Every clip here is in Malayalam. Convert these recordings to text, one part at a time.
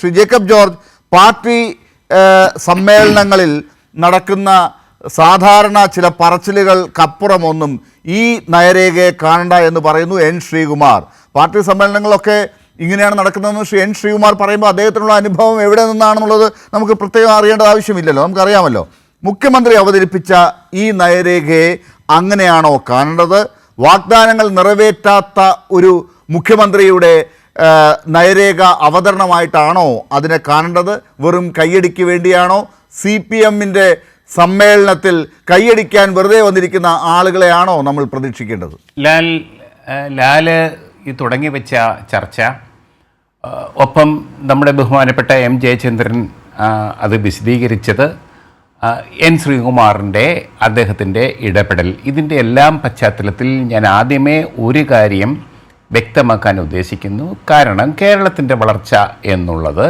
ശ്രീ ജേക്കബ് ജോർജ്, പാർട്ടി സമ്മേളനങ്ങളിൽ നടക്കുന്ന സാധാരണ ചില പറച്ചിലുകൾക്കപ്പുറമൊന്നും ഈ നയരേഖയെ കാണണ്ട എന്ന് പറയുന്നു എൻ ശ്രീകുമാർ. പാർട്ടി സമ്മേളനങ്ങളൊക്കെ ഇങ്ങനെയാണ് നടക്കുന്നതെന്ന് എൻ ശ്രീകുമാർ പറയുമ്പോൾ അദ്ദേഹത്തിനുള്ള അനുഭവം എവിടെ നിന്നാണെന്നുള്ളത് നമുക്ക് പ്രത്യേകം അറിയേണ്ട ആവശ്യമില്ലല്ലോ, നമുക്കറിയാമല്ലോ. മുഖ്യമന്ത്രി അവതരിപ്പിച്ച ഈ നയരേഖയെ അങ്ങനെയാണോ കാണേണ്ടത്? വാഗ്ദാനങ്ങൾ നിറവേറ്റാത്ത ഒരു മുഖ്യമന്ത്രിയുടെ നയരേഖ അവതരണമായിട്ടാണോ അതിനെ കാണേണ്ടത്? വെറും കയ്യടിക്ക് വേണ്ടിയാണോ? CPM-ന്റെ സമ്മേളനത്തിൽ കയ്യടിക്കാൻ വെറുതെ വന്നിരിക്കുന്ന ആളുകളെയാണോ നമ്മൾ പ്രതീക്ഷിക്കേണ്ടത്? ലാല് ഈ തുടങ്ങി വെച്ച ചർച്ച, ഒപ്പം നമ്മുടെ ബഹുമാനപ്പെട്ട M. ജയചന്ദ്രൻ അത് വിശദീകരിച്ചത്, N. ശ്രീകുമാറിൻ്റെ അദ്ദേഹത്തിൻ്റെ ഇടപെടൽ, ഇതിൻ്റെ എല്ലാം പശ്ചാത്തലത്തിൽ ഞാൻ ആദ്യമേ ഒരു കാര്യം വ്യക്തമാക്കാൻ ഉദ്ദേശിക്കുന്നു. കാരണം കേരളത്തിൻ്റെ വളർച്ച എന്നുള്ളത്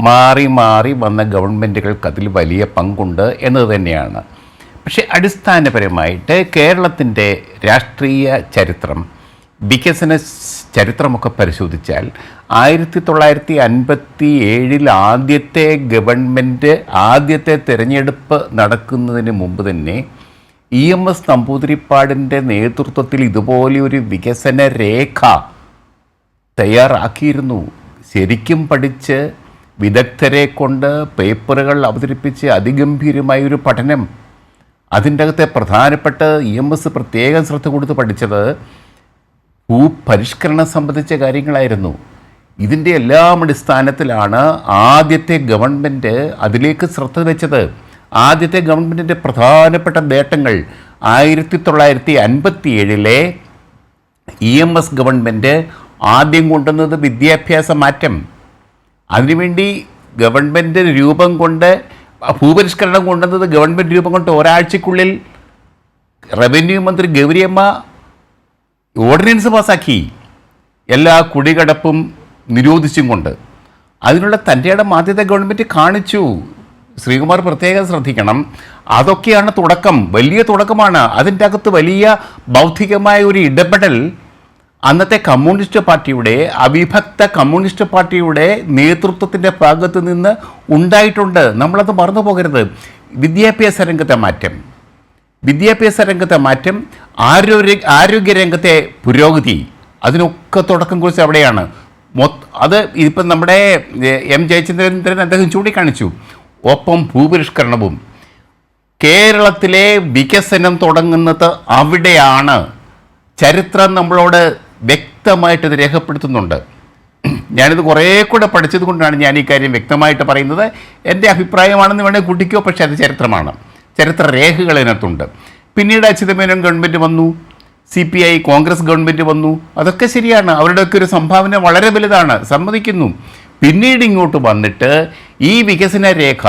മാറി മാറി വന്ന ഗവൺമെൻറ്റുകൾക്ക് അതിൽ വലിയ പങ്കുണ്ട് എന്നത് തന്നെയാണ്. പക്ഷേ അടിസ്ഥാനപരമായിട്ട് കേരളത്തിൻ്റെ രാഷ്ട്രീയ ചരിത്രം, വികസന ചരിത്രമൊക്കെ പരിശോധിച്ചാൽ 1957 ആദ്യത്തെ ഗവൺമെൻറ് ആദ്യത്തെ തിരഞ്ഞെടുപ്പ് നടക്കുന്നതിന് മുമ്പ് തന്നെ EMS നമ്പൂതിരിപ്പാടിൻ്റെ നേതൃത്വത്തിൽ ഇതുപോലെ ഒരു വികസന രേഖ തയ്യാറാക്കിയിരുന്നു. ശരിക്കും പഠിച്ച് വിദഗ്ധരെ കൊണ്ട് പേപ്പറുകൾ അവതരിപ്പിച്ച് അതിഗംഭീരമായൊരു പഠനം. അതിൻ്റെ അകത്തെ പ്രധാനപ്പെട്ട EMS പ്രത്യേകം ശ്രദ്ധ കൊടുത്ത് പഠിച്ചത് ഭൂപരിഷ്കരണം സംബന്ധിച്ച കാര്യങ്ങളായിരുന്നു. ഇതിൻ്റെ എല്ലാം അടിസ്ഥാനത്തിലാണ് ആദ്യത്തെ ഗവൺമെൻറ് അതിലേക്ക് ശ്രദ്ധ വെച്ചത്. ആദ്യത്തെ ഗവൺമെൻറ്റിൻ്റെ പ്രധാനപ്പെട്ട നേട്ടങ്ങൾ 1957 EMS ഗവൺമെൻറ് ആദ്യം കൊണ്ടുവന്നത് വിദ്യാഭ്യാസ മാറ്റം. അതിനുവേണ്ടി ഗവൺമെൻറ് രൂപം കൊണ്ട് ഭൂപരിഷ്കരണം കൊണ്ടുവന്നത് ഗവൺമെൻറ് രൂപം കൊണ്ട് ഒരാഴ്ചക്കുള്ളിൽ റവന്യൂ മന്ത്രി ഗൗരിയമ്മ ഓർഡിനൻസ് പാസ്സാക്കി, എല്ലാ കുടികടപ്പും നിരോധിച്ചും കൊണ്ട്. അതിനുള്ള തൻ്റെ ഇടം ആദ്യത്തെ ഗവൺമെൻറ് കാണിച്ചു. ശ്രീകുമാർ പ്രത്യേകം ശ്രദ്ധിക്കണം, അതൊക്കെയാണ് തുടക്കം, വലിയ തുടക്കമാണ്. അതിൻ്റെ അകത്ത് വലിയ ബൗദ്ധികമായ ഒരു ഇടപെടൽ അന്നത്തെ കമ്മ്യൂണിസ്റ്റ് പാർട്ടിയുടെ, അവിഭക്ത കമ്മ്യൂണിസ്റ്റ് പാർട്ടിയുടെ നേതൃത്വത്തിൻ്റെ ഭാഗത്ത് നിന്ന് ഉണ്ടായിട്ടുണ്ട്. നമ്മളത് മറന്നു പോകരുത്. വിദ്യാഭ്യാസ രംഗത്തെ മാറ്റം, ആരോഗ്യരംഗത്തെ പുരോഗതി, അതിനൊക്കെ തുടക്കം കുറിച്ച് അവിടെയാണ്. അത് ഇപ്പം നമ്മുടെ M. ജയചന്ദ്രൻ അദ്ദേഹം ചൂണ്ടിക്കാണിച്ചു. ഒപ്പം ഭൂപരിഷ്കരണവും. കേരളത്തിലെ വികസനം തുടങ്ങുന്നത് അവിടെയാണ്. ചരിത്രം നമ്മളോട് വ്യക്തമായിട്ട് ഇത് രേഖപ്പെടുത്തുന്നുണ്ട്. ഞാനിത് കുറേ കൂടെ പഠിച്ചത് കൊണ്ടാണ് ഞാൻ ഈ കാര്യം വ്യക്തമായിട്ട് പറയുന്നത്. എൻ്റെ അഭിപ്രായമാണെന്ന് വേണമെങ്കിൽ കൂട്ടിക്കോ, പക്ഷേ അത് ചരിത്രമാണ്. ചരിത്ര രേഖകൾ ഇതിനകത്തുണ്ട്. പിന്നീട് അച്യുതമേനോൻ ഗവൺമെൻറ് വന്നു, CPI കോൺഗ്രസ് ഗവൺമെൻറ് വന്നു. അതൊക്കെ ശരിയാണ്, അവരുടെയൊക്കെ ഒരു സംഭാവന വളരെ വലുതാണ്, സമ്മതിക്കുന്നു. പിന്നീട് ഇങ്ങോട്ട് വന്നിട്ട് ഈ വികസന രേഖ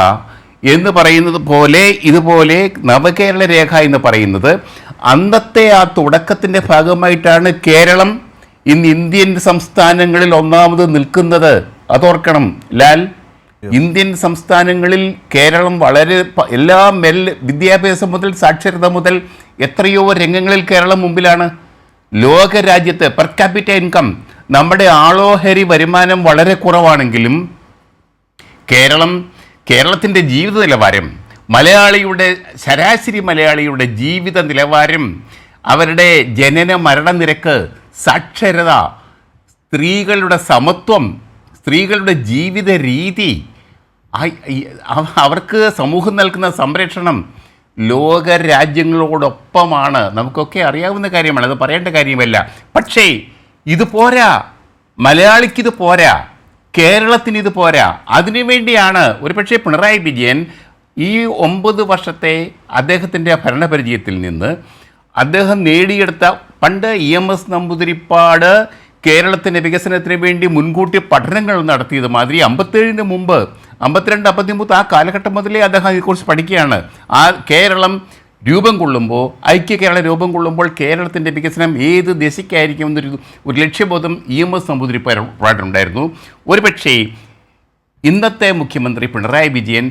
എന്ന് പറയുന്നത് പോലെ, ഇതുപോലെ നവകേരള രേഖ എന്ന് പറയുന്നത് അന്നത്തെ ആ തുടക്കത്തിൻ്റെ ഭാഗമായിട്ടാണ് കേരളം ഇന്ന് ഇന്ത്യൻ സംസ്ഥാനങ്ങളിൽ ഒന്നാമത് നിൽക്കുന്നത്. അതോർക്കണം ലാൽ. ഇന്ത്യൻ സംസ്ഥാനങ്ങളിൽ കേരളം വളരെ എല്ലാ വിദ്യാഭ്യാസം മുതൽ സാക്ഷരത മുതൽ എത്രയോ രംഗങ്ങളിൽ കേരളം മുമ്പിലാണ്. ലോകരാജ്യത്ത് പെർ ക്യാപിറ്റ ഇൻകം, നമ്മുടെ ആളോഹരി വരുമാനം വളരെ കുറവാണെങ്കിലും കേരളത്തിൻ്റെ ജീവിത നിലവാരം, ശരാശരി മലയാളിയുടെ ജീവിത നിലവാരം, അവരുടെ ജനന മരണനിരക്ക്, സാക്ഷരത, സ്ത്രീകളുടെ സമത്വം, സ്ത്രീകളുടെ ജീവിത രീതി, അവർക്ക് സമൂഹം നൽകുന്ന സംരക്ഷണം ലോകരാജ്യങ്ങളോടൊപ്പമാണ്. നമുക്കൊക്കെ അറിയാവുന്ന കാര്യമാണ്, അത് പറയേണ്ട കാര്യമല്ല. പക്ഷേ ഇത് പോരാ, മലയാളിക്കിത് പോരാ, കേരളത്തിന് ഇത് പോരാ. അതിനുവേണ്ടിയാണ് ഒരുപക്ഷെ പിണറായി വിജയൻ ഈ 9 വർഷത്തെ അദ്ദേഹത്തിൻ്റെ ഭരണപരിചയത്തിൽ നിന്ന് അദ്ദേഹം നേടിയെടുത്ത, പണ്ട് EMS നമ്പൂതിരിപ്പാട് കേരളത്തിൻ്റെ വികസനത്തിന് വേണ്ടി മുൻകൂട്ടി പഠനങ്ങൾ നടത്തിയത് മാതിരി 57 മുമ്പ് 52, 53 ആ കാലഘട്ടം മുതലേ അദ്ദേഹം ഇതിനെക്കുറിച്ച് പഠിക്കുകയാണ്. ആ കേരളം രൂപം കൊള്ളുമ്പോൾ, ഐക്യ കേരളം രൂപം കൊള്ളുമ്പോൾ കേരളത്തിൻ്റെ വികസനം ഏത് ദിശയ്ക്കായിരിക്കും എന്നൊരു ലക്ഷ്യബോധം EMS നമ്പൂതിരിപ്പാടുണ്ടായിരുന്നു. ഒരുപക്ഷേ ഇന്നത്തെ മുഖ്യമന്ത്രി പിണറായി വിജയൻ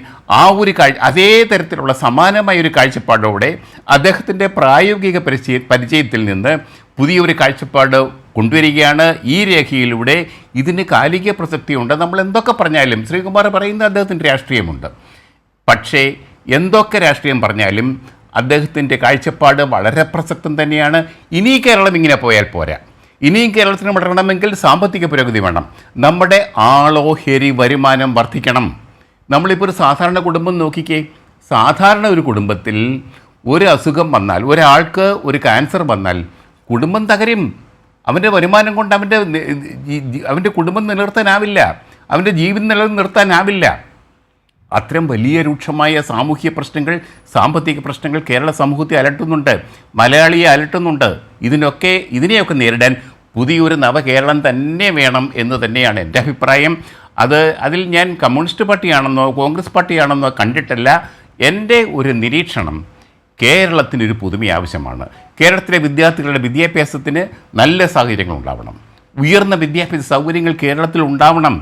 അതേ തരത്തിലുള്ള സമാനമായ ഒരു കാഴ്ചപ്പാടോടെ അദ്ദേഹത്തിൻ്റെ പ്രായോഗിക പരിചയത്തിൽ നിന്ന് പുതിയൊരു കാഴ്ചപ്പാട് കൊണ്ടുവരികയാണ്. ഈ രേഖയിലൂടെ ഇതിന് കാലിക പ്രസക്തിയുണ്ട്. നമ്മൾ എന്തൊക്കെ പറഞ്ഞാലും ശ്രീകുമാർ പറയുന്ന അദ്ദേഹത്തിൻ്റെ രാഷ്ട്രീയമുണ്ട്. പക്ഷേ എന്തൊക്കെ രാഷ്ട്രീയം പറഞ്ഞാലും അദ്ദേഹത്തിൻ്റെ കാഴ്ചപ്പാട് വളരെ പ്രസക്തം തന്നെയാണ്. ഇനി കേരളം ഇങ്ങനെ പോയാൽ പോരാ. ഇനിയും കേരളത്തിന് വളരണമെങ്കിൽ സാമ്പത്തിക പുരോഗതി വേണം. നമ്മുടെ ആളോഹരി വരുമാനം വർദ്ധിക്കണം. നമ്മളിപ്പോൾ ഒരു സാധാരണ കുടുംബം നോക്കിക്കേ. സാധാരണ ഒരു കുടുംബത്തിൽ ഒരു അസുഖം വന്നാൽ, ഒരാൾക്ക് ഒരു ക്യാൻസർ വന്നാൽ കുടുംബം തകരും. അവൻ്റെ വരുമാനം കൊണ്ട് അവൻ്റെ കുടുംബം നിലനിർത്താനാവില്ല, അവൻ്റെ ജീവിതം നിലനിർത്താനാവില്ല. അത്തരം വലിയ രൂക്ഷമായ സാമൂഹിക പ്രശ്നങ്ങൾ, സാമ്പത്തിക പ്രശ്നങ്ങൾ കേരള സമൂഹത്തെ അലട്ടുന്നുണ്ട്, മലയാളിയെ അലട്ടുന്നുണ്ട്. ഇതിനെയൊക്കെ നേരിടാൻ പുതിയൊരു നവകേരളം തന്നെ വേണം എന്ന് തന്നെയാണ് എൻ്റെ അഭിപ്രായം. അതിൽ ഞാൻ കമ്മ്യൂണിസ്റ്റ് പാർട്ടിയാണെന്നോ കോൺഗ്രസ് പാർട്ടിയാണെന്നോ കണ്ടിട്ടല്ല. എൻ്റെ ഒരു നിരീക്ഷണം, കേരളത്തിനൊരു പുതുമ ആവശ്യമാണ്. കേരളത്തിലെ വിദ്യാർത്ഥികളുടെ വിദ്യാഭ്യാസത്തിന് നല്ല സാഹചര്യങ്ങൾ ഉണ്ടാവണം. ഉയർന്ന വിദ്യാഭ്യാസ സൗകര്യങ്ങൾ കേരളത്തിൽ ഉണ്ടാവണം.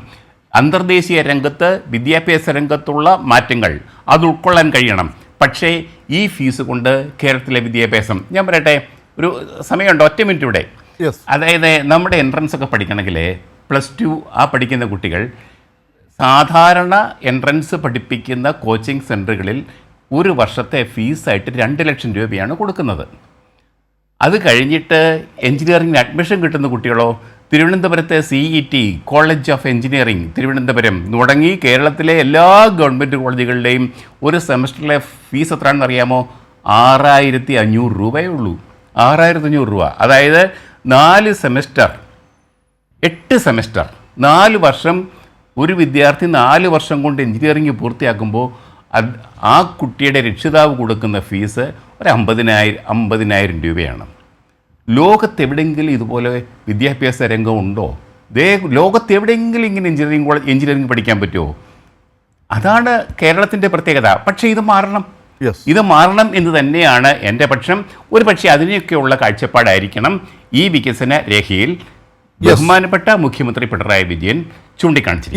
അന്തർദേശീയ രംഗത്ത് വിദ്യാഭ്യാസ രംഗത്തുള്ള മാറ്റങ്ങൾ അത് ഉൾക്കൊള്ളാൻ കഴിയണം. പക്ഷേ ഈ ഫീസ് കൊണ്ട് കേരളത്തിലെ വിദ്യാഭ്യാസം, ഞാൻ പറയട്ടെ, ഒരു സമയമുണ്ട്, 1 മിനിറ്റ് ഇവിടെ. അതായത് നമ്മുടെ എൻട്രൻസ് ഒക്കെ പഠിക്കണമെങ്കിൽ +2 പഠിക്കുന്ന കുട്ടികൾ സാധാരണ എൻട്രൻസ് പഠിപ്പിക്കുന്ന കോച്ചിങ് സെൻറ്ററുകളിൽ ഒരു വർഷത്തെ ഫീസായിട്ട് 2 ലക്ഷം രൂപയാണ് കൊടുക്കുന്നത്. അത് കഴിഞ്ഞിട്ട് എഞ്ചിനീയറിംഗിന് അഡ്മിഷൻ കിട്ടുന്ന കുട്ടികളോ തിരുവനന്തപുരത്തെ CET college of engineering Thiruvananthapuram തുടങ്ങി കേരളത്തിലെ എല്ലാ ഗവൺമെൻറ് കോളേജുകളുടെയും ഒരു സെമസ്റ്ററിലെ ഫീസ് എത്രയാണെന്ന് അറിയാമോ? 6500 രൂപയേ ഉള്ളൂ. 6500 രൂപ. അതായത് 4 സെമസ്റ്റർ, 8 സെമസ്റ്റർ, 4 വർഷം. ഒരു വിദ്യാർത്ഥി 4 വർഷം കൊണ്ട് എഞ്ചിനീയറിംഗ് പൂർത്തിയാക്കുമ്പോൾ ആ കുട്ടിയുടെ രക്ഷിതാവ് കൊടുക്കുന്ന ഫീസ് ഒരു 50,000 രൂപയാണ്. ലോകത്തെവിടെയെങ്കിലും ഇതുപോലെ വിദ്യാഭ്യാസ രംഗം ഉണ്ടോ? ലോകത്തെവിടെയെങ്കിലും ഇങ്ങനെ എഞ്ചിനീയറിംഗ് പഠിക്കാൻ പറ്റുമോ? അതാണ് കേരളത്തിൻ്റെ പ്രത്യേകത. പക്ഷേ ഇത് മാറണം. ഇത് മാറണം എന്ന് തന്നെയാണ് എൻ്റെ പക്ഷം. ഒരു പക്ഷേ അതിനെയൊക്കെയുള്ള കാഴ്ചപ്പാടായിരിക്കണം ഈ വികസന രേഖയിൽ ബഹുമാനപ്പെട്ട മുഖ്യമന്ത്രി പിണറായി വിജയൻ ചൂണ്ടിക്കാണിച്ചത്.